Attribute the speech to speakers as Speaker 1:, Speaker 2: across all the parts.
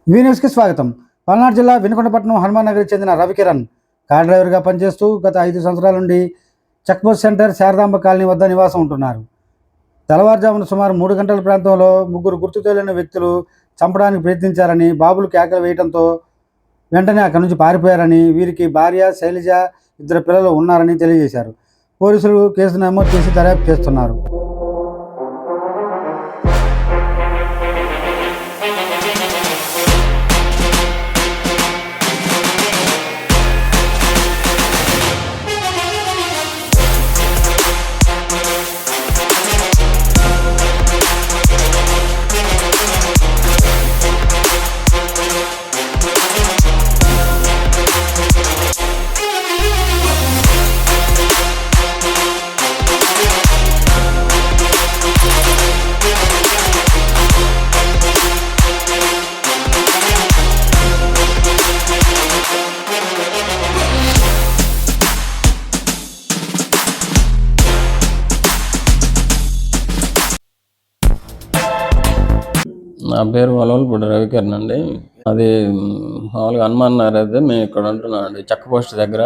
Speaker 1: న్యూస్కి స్వాగతం. పల్నాడు జిల్లా వినుకొండపట్నం హనుమాన్ నగర్కి చెందిన రవికిరణ్ కార్ డ్రైవర్గా పనిచేస్తూ గత 5 సంవత్సరాల నుండి చెక్పోస్ట్ సెంటర్ శారదాంబ కాలనీ వద్ద నివాసం ఉంటున్నారు. తెల్లవారుజామున సుమారు 3 గంటల ప్రాంతంలో ముగ్గురు గుర్తు తెలియని వ్యక్తులు చంపడానికి ప్రయత్నించారని, బాబులు కేకలు వేయడంతో వెంటనే అక్కడి నుంచి పారిపోయారని, వీరికి భార్య శైలజ, 2 పిల్లలు ఉన్నారని తెలియజేశారు. పోలీసులు కేసు నమోదు చేసి దర్యాప్తు చేస్తున్నారు.
Speaker 2: నా పేరు వలవలపూడి రవికిరణ్ అండి. అది మామూలుగా హనుమాన్ నగర్ అయితే మేము ఇక్కడ ఉంటున్నాం అండి. చెక్క పోస్ట్ దగ్గర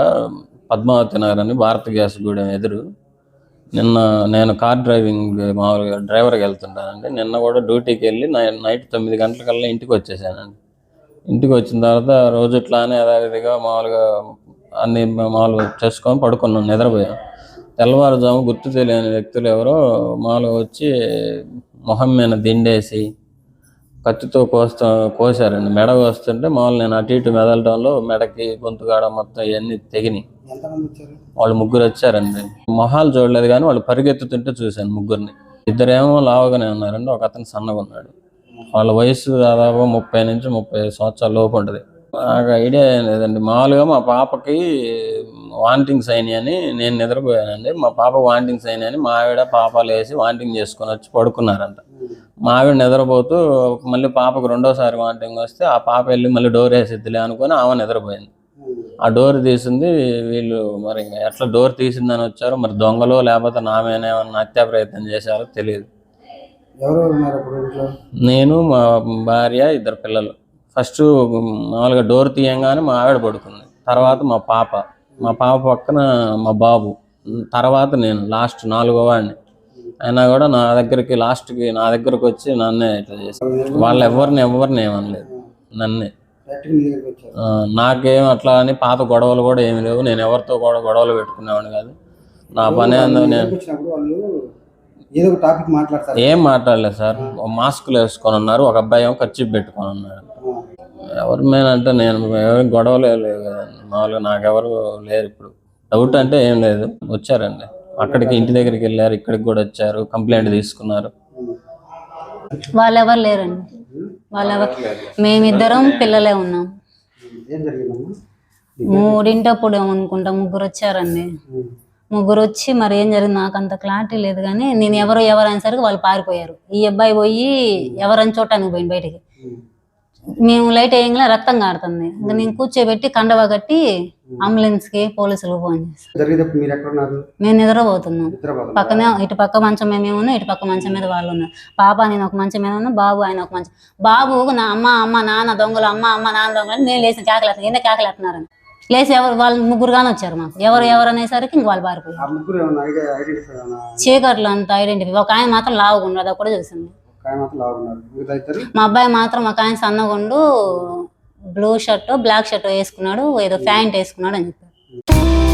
Speaker 2: పద్మావతి నగర్ అని భారత గ్యాస్ గూడెం ఎదురు. నిన్న నేను కార్ డ్రైవింగ్ మామూలుగా డ్రైవర్కి వెళ్తుంటానండి. నిన్న కూడా డ్యూటీకి వెళ్ళి నైట్ 9 గంటలకల్లా ఇంటికి వచ్చేసానండి. ఇంటికి వచ్చిన తర్వాత రోజు ఇట్లానే యథావిధిగా మామూలుగా అన్ని మామూలుగా చేసుకొని పడుకున్నాను, నిద్రపోయాను. తెల్లవారుజాము గుర్తు తెలియని వ్యక్తులు ఎవరో మామూలుగా వచ్చి మొహం మీద దిండేసి కత్తితో కోసారండి. మెడ వస్తుంటే మామూలు నేను అటు ఇటు మెదలడంలో మెడకి గొంతుగాడ మొత్తం ఇవన్నీ తెగినాయి. వాళ్ళు 3 వచ్చారండి. మొహాలు చూడలేదు కానీ వాళ్ళు పరిగెత్తుతుంటే చూశాను ముగ్గురిని. 2 ఏమో లావుగానే ఉన్నారండి, ఒక అతను సన్నగా ఉన్నాడు. వాళ్ళ వయసు దాదాపు 30 నుంచి 35 సంవత్సరాల లోపు ఉంటుంది. నాకు ఐడియా ఏం లేదండి. మామూలుగా మా పాపకి వాంటింగ్స్ అయినాయని నేను నిద్రపోయానండి. మా పాప వాంటింగ్స్ అయినాయని మా ఆవిడ పాప లేసి వాంటింగ్ చేసుకొని వచ్చి పడుకున్నారంట. మా ఆవిడ నిద్రపోతూ మళ్ళీ పాపకు 2వసారి వాంటింగ్ వస్తే ఆ పాప వెళ్ళి మళ్ళీ డోర్ వేసిద్దిలే అనుకుని ఆమె నిద్రపోయింది. ఆ డోర్ తీసింది. వీళ్ళు మరి ఇంకా ఎట్లా డోర్ తీసిందని వచ్చారో, మరి దొంగలో లేకపోతే నామేనా ఏమన్నా హత్యా ప్రయత్నం చేశారో తెలియదు. నేను, మా భార్య, 2 పిల్లలు. ఫస్ట్ మామూలుగా డోర్ తీయంగానే మా ఆవిడ పడుకుంది, తర్వాత మా పాప పక్కన మా బాబు, తర్వాత నేను లాస్ట్ 4వ వాడిని. అయినా కూడా నా దగ్గరికి వచ్చి నన్నే ఇట్లా చేశారు. వాళ్ళు ఎవరిని ఏమనలేదు, నన్నే. నాకేం అట్లా అని పాత గొడవలు కూడా ఏమి లేవు. నేను ఎవరితో కూడా గొడవలు పెట్టుకునేవాడిని కాదు. నా పని ఏందో నేను ఏం మాట్లాడలేదు సార్. మాస్కులు వేసుకొని ఉన్నారు, ఒక అబ్బాయి ఏమో ఖర్చు పెట్టుకొని ఉన్నాడు. ఎవరి మీద అంటే నేను ఎవరి గొడవలు లేవు కదండి. మామూలుగా నాకెవరు లేరు. ఇప్పుడు డౌట్ అంటే ఏం లేదు. వచ్చారండి అక్కడికి, ఇంటి దగ్గరికి వెళ్ళారు, ఇక్కడికి కూడా వచ్చారు, కంప్లైంట్ తీసుకున్నారు.
Speaker 3: వాళ్ళెవరు లేరండి. మేమిద్దరం పిల్లలే ఉన్నాం. 3 అనుకుంటా 3 వచ్చారండి. 3 వచ్చి మరి ఏం జరిగింది నాకు అంత క్లారిటీ లేదు కానీ నేను ఎవరైనా సరికి వాళ్ళు పారిపోయారు. ఈ అబ్బాయి పోయి ఎవరని చూడటానికి పోయింది బయటికి. మేము లైట్ వేయంగా రక్తం కారుతుంది. ఇంకా నేను కూర్చోబెట్టి కండవా కట్టి అంబులెన్స్కి, పోలీసులకు ఫోన్ చేస్తాను. మేము నిద్రపోతున్నాం. పక్కనే ఇటు పక్క మంచం మేము ఉన్నాం, ఇటు పక్క మంచం మీద వాళ్ళు ఉన్నారు. పాప నేను ఒక మంచం మీద ఉన్నా, బాబు ఆయన ఒక మంచం. బాబు నా అమ్మ నాన్న దొంగలు, అమ్మ నాన్న దొంగలు. నేను లేచిన కేకలేస్తాను, ఎందుకు కేకలేస్తున్నారని లేచి వాళ్ళు 3 గానే వచ్చారు. మాకు ఎవరు అనేసరికి ఇంక వాళ్ళు పారిపోయారు. చీకట్లు అంతా ఐడెంటిఫై. ఒక ఆయన మాత్రం లావుగుండు, అది కూడా చూసింది. మా అబ్బాయి మాత్రం ఒక ఆయన సన్నగుండు, బ్లూ షర్ట్ బ్లాక్ షర్ట్ వేసుకున్నాడు, ఏదో ప్యాంట్ వేసుకున్నాడు అని చెప్పారు.